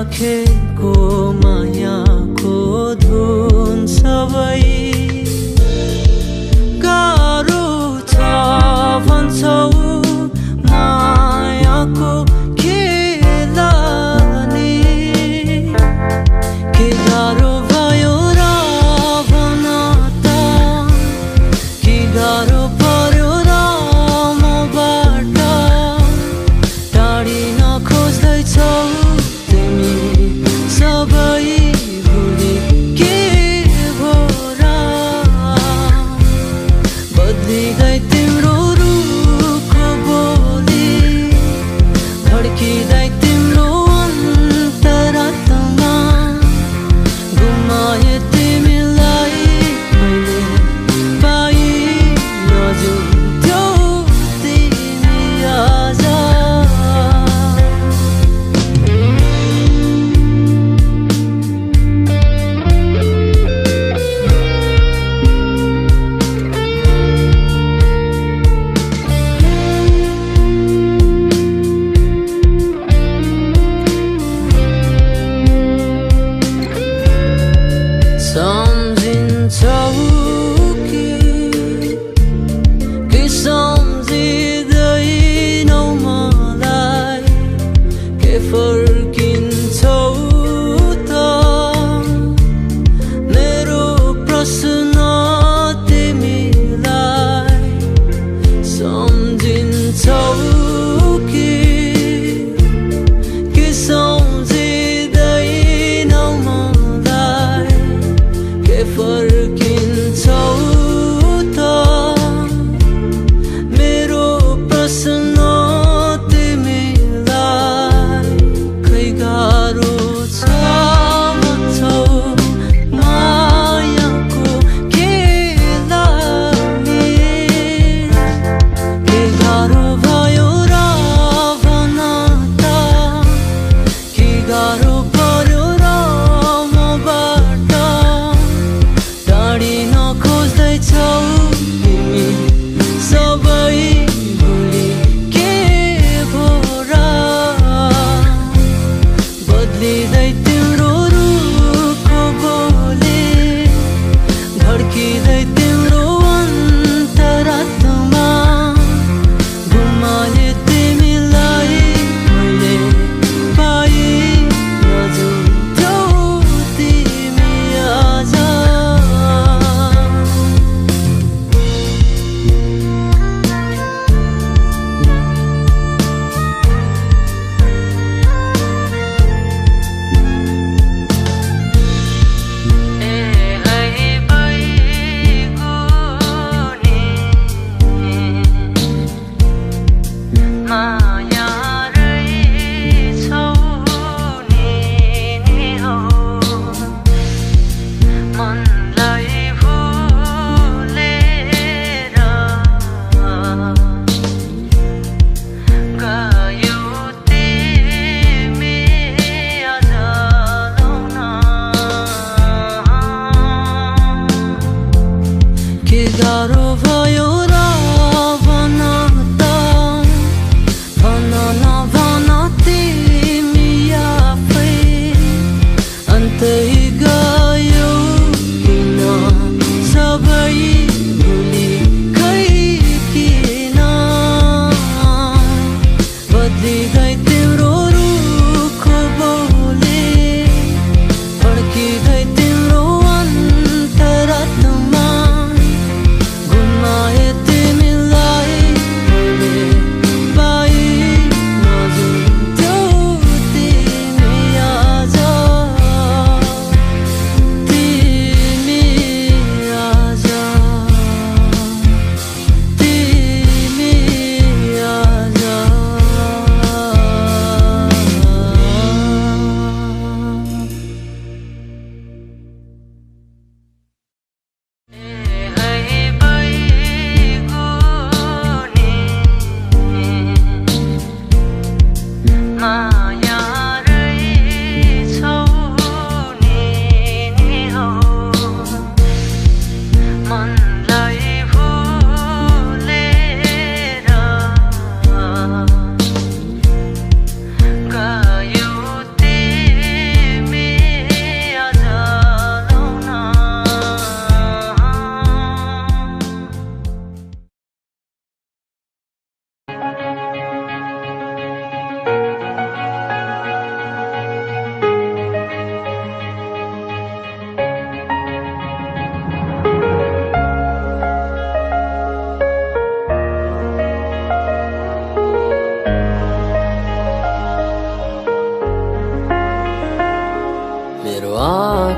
राखेको मायाको धुन सबै गाह्रो छ भन्छौ मायाको खेला नि के गाह्रो भयो र भन त के गाह्रो पर्यो र मबाट टाढिन खोज्दैछौ सबै भुली के भो र बदलिँदै तिम्रो रुखको बोली धड्किँदै तिम्रो अन्तरात्मा गुमाए तिमीलाई मैले पाइनजुन्थ्यौ तिमी आज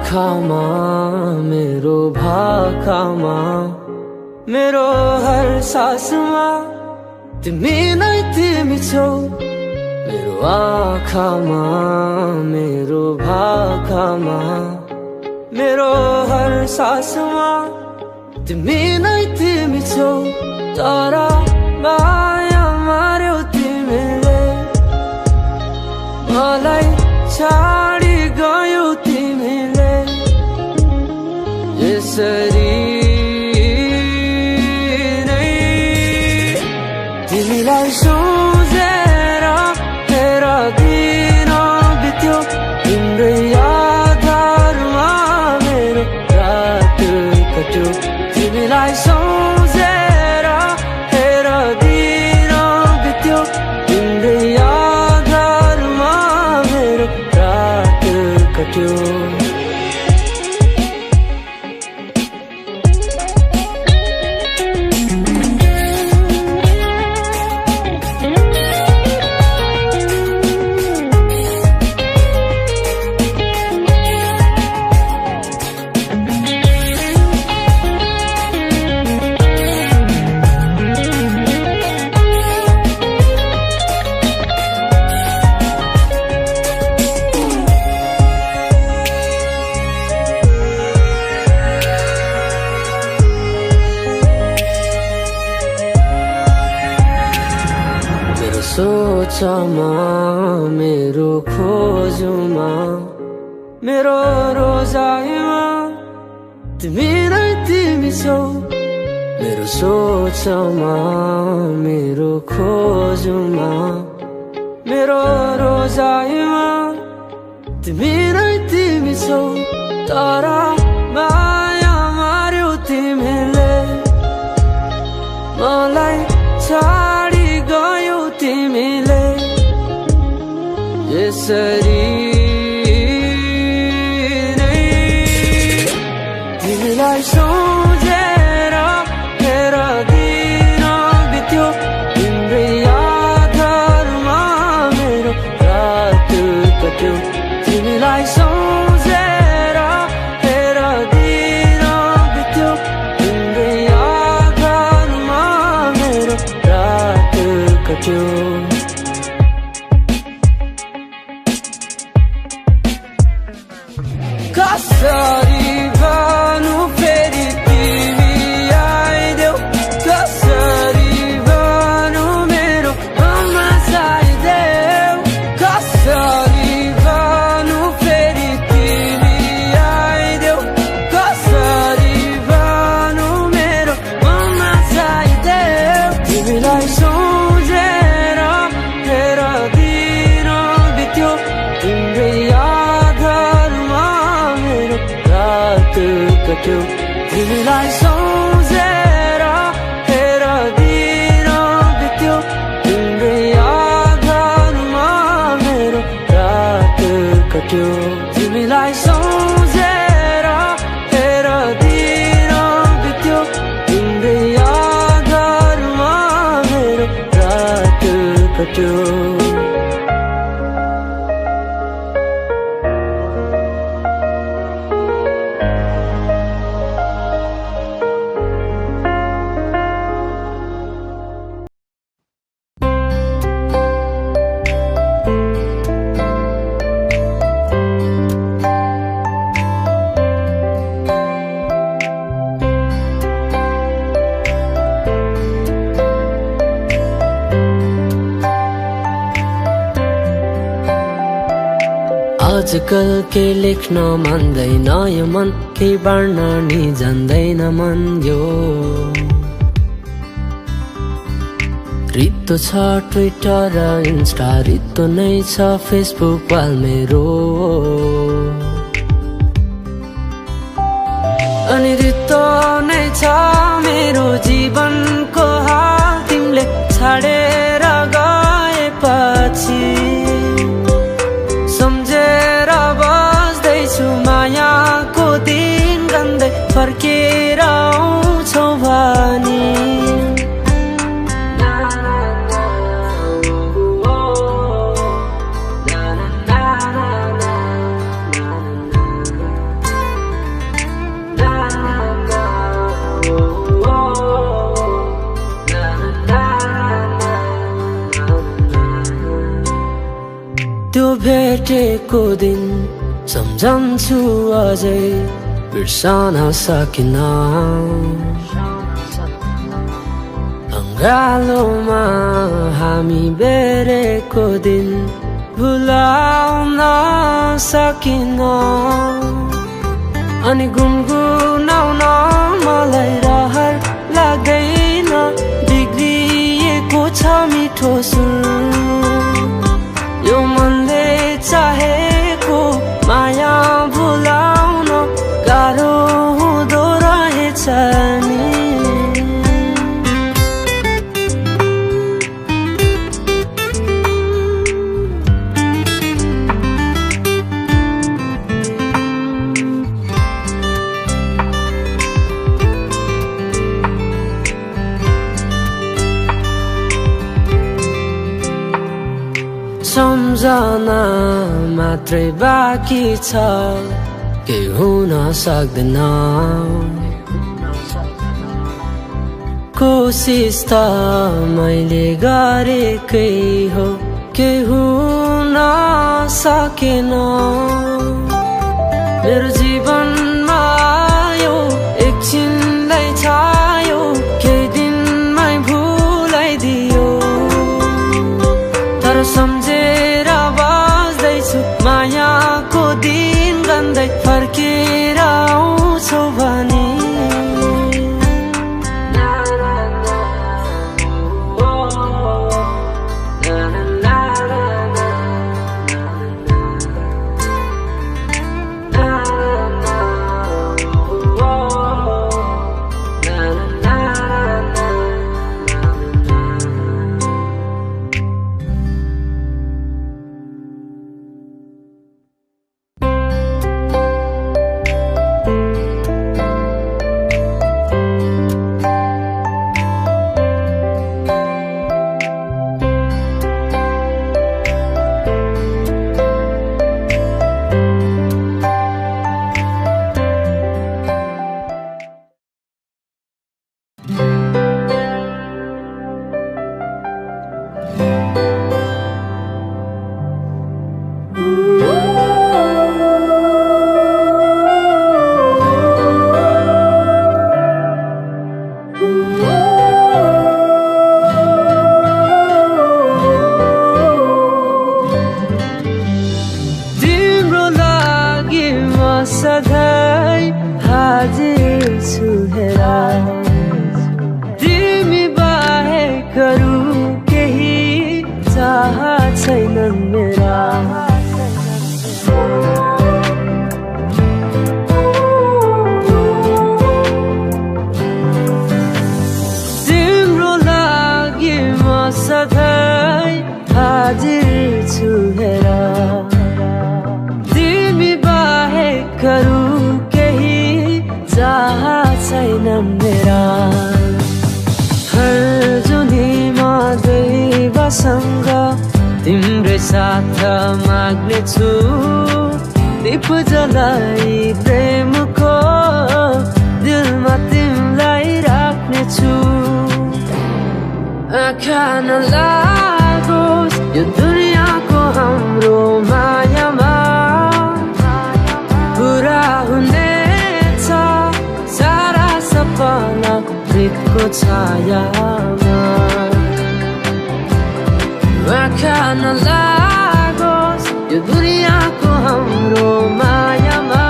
आँखामा मेरो भाकामा मेरो हर सासमा तिमी नै तिमी छौ मेरो आँखामा मेरो भाकामा मेरो हर सासमा तिमी नै तिमी छौ तर माया मार्यौ तिमीले मलाई छाडी गयौ तिमीले यसरी नै तिमीलाई सोचेर तेरा दिन बित्यो तिम्रै आधारमा मेरो रात कट्यो तिमीलाई सोचेर तेरा दिन बित्यो तिम्रै आधारमा मेरो रात कट्यो सोचमा मेरो खोजमा मेरो रोजाइमा तिमी नै तिमी छौ मेरो सोचमा मेरो खोजमा मेरो रोजाइमा तिमी नै तिमी छौ तर माया मार्यौ तिमीले मलाई छाडी गयौ तिमीले यसरी नै तिमीलाई सोचेर तेरा दिन बित्यो तिम्रै आधारमा मेरो रात कट्यो तिमीलाई सोचेर तेरा दिन बित्यो तिम्रै आधारमा मेरो रात कट्यो कसरी भनु फेरि तिमी आइदेऊ कसरी भनु मेरो मनमा छाइदेऊ कसरी भनु फेरि तिमी आइदेऊ कसरी भनु मेरो मनमा छाइदेऊ तिमीलाई सोचेर तेरा दिन बित्यो तिम्रै आधारमा मेरो रात कट्यो तिमीलाई सोचेर तेरा दिन बित्यो तिम्रै आधारमा मेरो रात कट्यो तिमीलाई सोचेर तेरा दिन बित्यो तिम्रै आधारमा मेरो रात कट्यो आजकल के लेख्न मान्दैन यो मन केही बाँड्न नि जान्दैन मन यो रित्तो छ ट्विटर र इन्स्टा रित्तो नै छ फेसबुक वाल मेरो अनि रित्तो नै छ मेरो जीवनको हाल तिमीले छाडेर गएपछि सम्झेर बस्दैछु मायाको दिन गन्दै फर्केर आउँछौ भनी भेटेको दिन सम्झन्छु अझै बिर्सन सकिन अङ्गालोमा हामी बेरेको दिन भुलाउन सकिन अनि गुनगुनाउन मलाई रहर लाग्दैन बिग्रिएको छ मिठो सुर यो मनले चाहेको माया भुलाउन गाह्रो हुँदो रहेछ नि सम्झना मात्रै बाँकी छ केही हुन सक्दैन कोसिस त मैले गरेकै हो केही हुन सकेन मेरो जीवनमा यो एकछिनलाई छायो केही दिनमै भुलाइदियो तर सम्झेर बस्दैछु मायाको दिन गन्दै फर्केर आउँछौ भने सधैँ हाजिर छु हेरा तिमी बाहेक अरू केही चाह छैनन् मेरा तिम्रो लागि म सधैँ हाजिर छु हेरा करू केही चाह छैनन् मेरा हर जुनीमा दैवसँग तिम्रै साथ माग्नेछु दीप जलाई प्रेमको दिलमा तिमीलाई राख्नेछु आँखा नलागोस् यो दुनियाँको हाम्रो मायामा पुरा हुनेछ सारा सपना प्रीतको छायामा आँखा नलागोस् यो दुनियाँको हाम्रो मायामा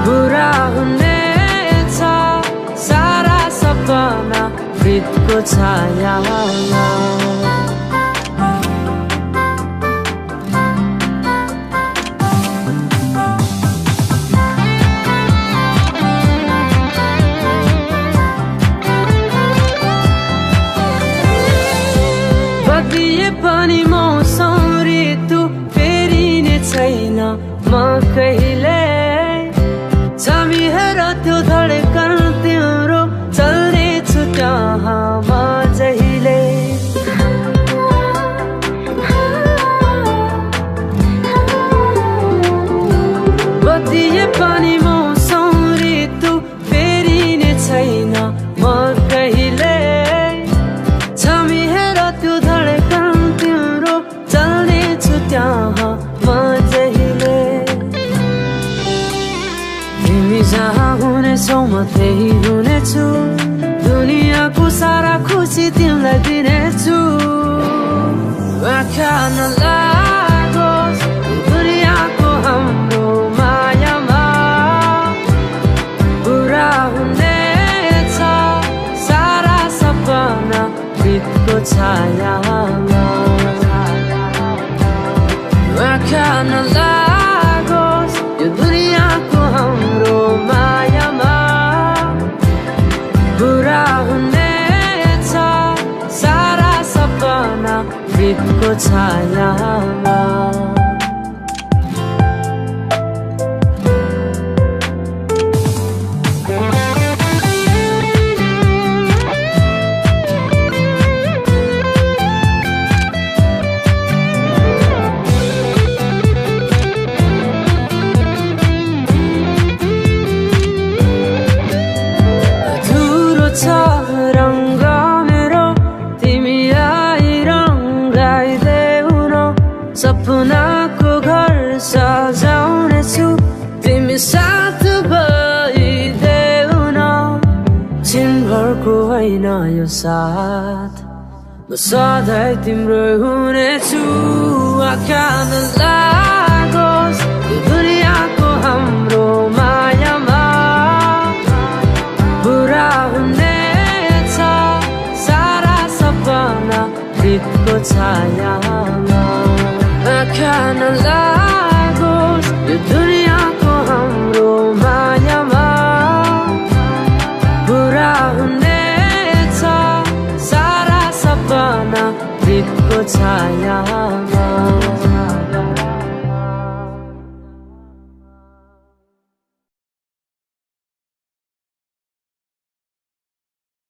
पुरा हुनेछ सारा सपना प्रीतको छायामा पनि मौसम ऋतु फेरिने छैन म कहिले छामी हेर त्यो धडकन तिम्रो चल्नेछु त्यहाँ म जहिले छेउ म त्यही हुनेछु दुनियाँको सारा खुसी तिमीलाई दिनेछु आँखा नलागोस् दुनियाँको हाम्रो मायामा पुरा हुनेछ सारा सपना प्रीतको छायामा आँखा नलागोस् यो दुनियाँको हाम्रो मायामा पुरा हुनेछ सारा सपना प्रीतको छायामा रंग मेरो तिमी आइरंगाइदेऊ न सपनाको घर सजाउनेछु तिमी साथ भइदेऊ न छिनभरको होइन यो साथ म सधैँ तिम्रो हुनेछु आँखा नलागोस् यो दुनियाँको हाम्रो मायामा पुरा हुनेछ सारा सपना प्रीतको छायामा आँखा नलागोस् यो दुनियाँको हाम्रो मायामा पुरा हुनेछ सारा सपना प्रीतको छायामा